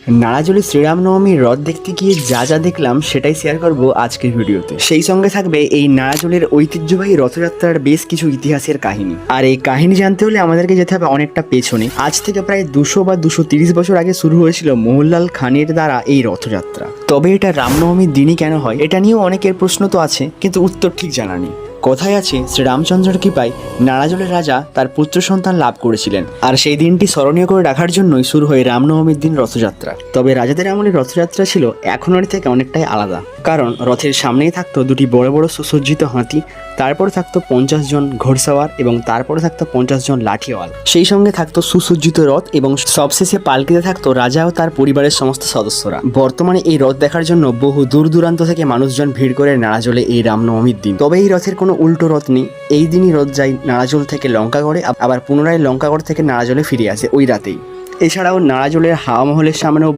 নারাজলে শ্রীরামনবমীর রথ দেখতে গিয়ে যা যা দেখলাম সেটাই শেয়ার করব আজকের ভিডিওতে। সেই সঙ্গে থাকবে এই নারাজলের ঐতিহ্যবাহী রথযাত্রার বেশ কিছু ইতিহাসের কাহিনী। আর এই কাহিনী জানতে হলে আমাদেরকে যেতে হবে অনেকটা পেছনে। আজ থেকে প্রায় 200 বা 230 বছর আগে শুরু হয়েছিল মোহনলাল খানের দ্বারা এই রথযাত্রা। তবে এটা রামনবমীর দিনই কেন হয় এটা নিয়েও অনেকের প্রশ্ন তো আছে, কিন্তু উত্তর ঠিক জানা নেই। কথায় আছে শ্রীরামচন্দ্রের কৃপায় নারাজলের রাজা তার পুত্র সন্তান লাভ করেছিলেন, আর সেই দিনটি স্মরণীয় করে রাখার জন্যই শুরু হয় রামনবমীর দিন রথযাত্রা। তবে রাজাদের আমলের রথযাত্রা ছিল এখনের থেকে অনেকটাই আলাদা, কারণ রথের সামনেই থাকতো দুটি বড় বড় সুসজ্জিত হাতি, তারপর থাকতো 50 জন ঘোড়সাওয়ার এবং তারপরে থাকতো 50 জন লাঠিওয়াল। সেই সঙ্গে থাকতো সুসজ্জিত রথ এবং সবশেষে পালকিতে থাকতো রাজা ও তার পরিবারের সমস্ত সদস্যরা। বর্তমানে এই রথ দেখার জন্য বহু দূর দূরান্ত থেকে মানুষজন ভিড় করে নারাজলে এই রামনবমীর দিন। তবে এই রথের কোনো উল্টো রথ নেই, এই দিনই রথ যায় নারাজল থেকে লঙ্কাগড়ে, আবার পুনরায় লঙ্কাগড় থেকে নারাজলে ফিরে আসে ওই রাতেই। এছাড়াও নারাজলের হাওয়া মহলের সামনেও